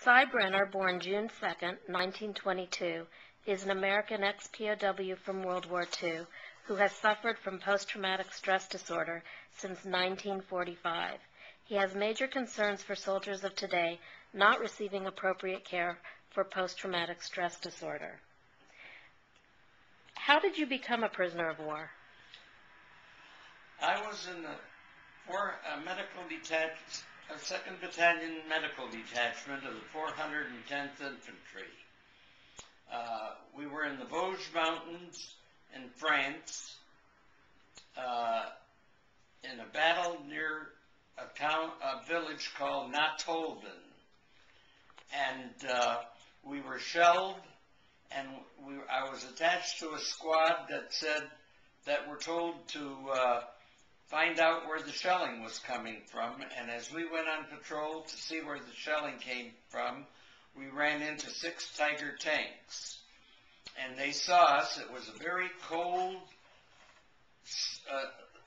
Sy Brenner, born June 2, 1922, is an American ex-POW from World War II who has suffered from post-traumatic stress disorder since 1945. He has major concerns for soldiers of today not receiving appropriate care for post-traumatic stress disorder. How did you become a prisoner of war? I was in the medical 2nd Battalion Medical Detachment of the 410th Infantry. We were in the Vosges Mountains in France in a battle near a village called Natolden. And we were shelled, and I was attached to a squad that were told to find out where the shelling was coming from, and as we went on patrol to see where the shelling came from, we ran into 6 Tiger tanks. And they saw us. It was a very cold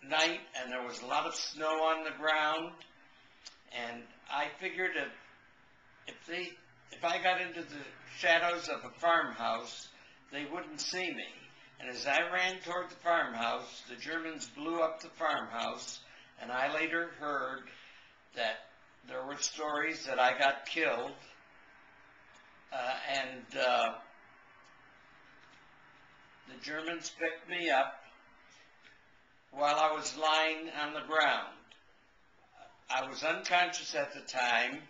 night, and there was a lot of snow on the ground, and I figured that if I got into the shadows of a farmhouse, they wouldn't see me. And as I ran toward the farmhouse, the Germans blew up the farmhouse, and I later heard that there were stories that I got killed, and the Germans picked me up while I was lying on the ground. I was unconscious at the time,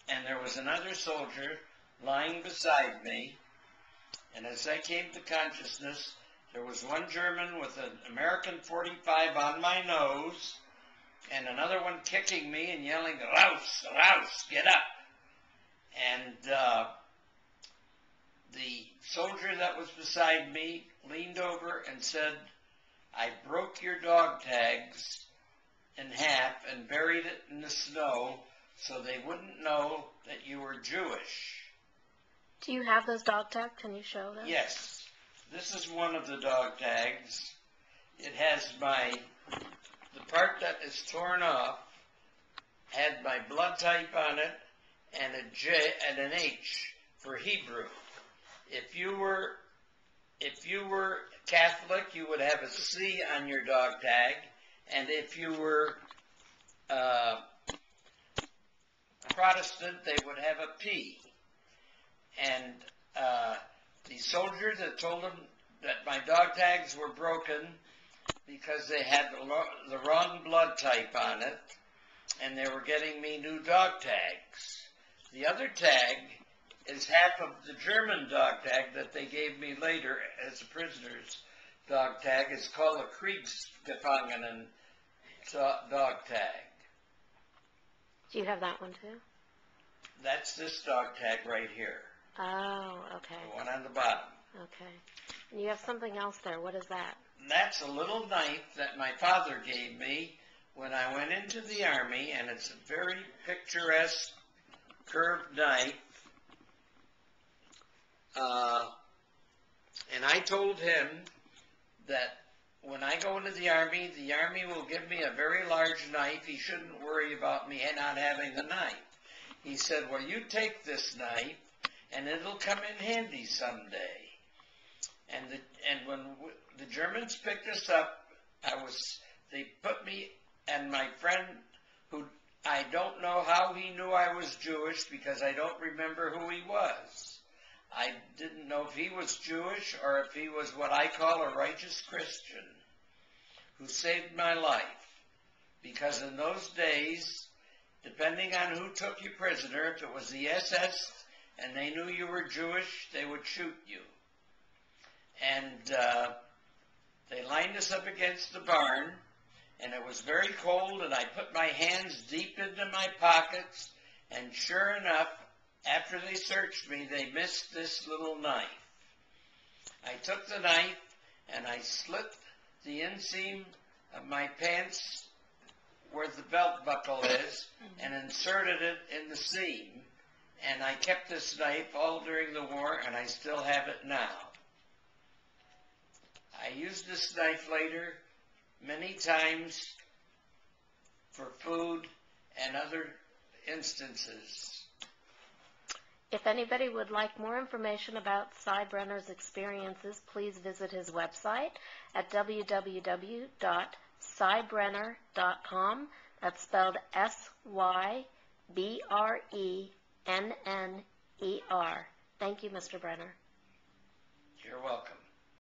and there was another soldier lying beside me, and as I came to consciousness, there was one German with an American .45 on my nose, and another one kicking me and yelling, "Raus, raus, get up!" And the soldier that was beside me leaned over and said, "I broke your dog tags in half and buried it in the snow so they wouldn't know that you were Jewish." Do you have those dog tags? Can you show them? Yes. This is one of the dog tags. It has the part that is torn off had my blood type on it and a J and an H for Hebrew. If you were Catholic, you would have a C on your dog tag, and if you were Protestant, they would have a P. And the soldier that told them that my dog tags were broken because they had the wrong blood type on it, and they were getting me new dog tags. The other tag is half of the German dog tag that they gave me later as a prisoner's dog tag. It's called a Kriegsgefangenen dog tag. Do you have that one too? That's this dog tag right here. Oh, okay. The one on the bottom. Okay. And you have something else there. What is that? That's a little knife that my father gave me when I went into the Army, and it's a very picturesque curved knife. And I told him that when I go into the Army will give me a very large knife. He shouldn't worry about me not having the knife. He said, "Well, you take this knife, and it'll come in handy someday." And when the Germans picked us up, they put me and my friend, who I don't know how he knew I was Jewish because I don't remember who he was. I didn't know if he was Jewish or if he was what I call a righteous Christian who saved my life. Because in those days, depending on who took you prisoner, if it was the SS and they knew you were Jewish, they would shoot you. And they lined us up against the barn, and it was very cold, and I put my hands deep into my pockets, and sure enough, after they searched me, they missed this little knife. I took the knife, and I slit the inseam of my pants where the belt buckle is, and inserted it in the seam. And I kept this knife all during the war, and I still have it now. I used this knife later many times for food and other instances. If anybody would like more information about Sy Brenner's experiences, please visit his website at www.sybrenner.com. That's spelled SYBRENNER. Thank you, Mr. Brenner. You're welcome.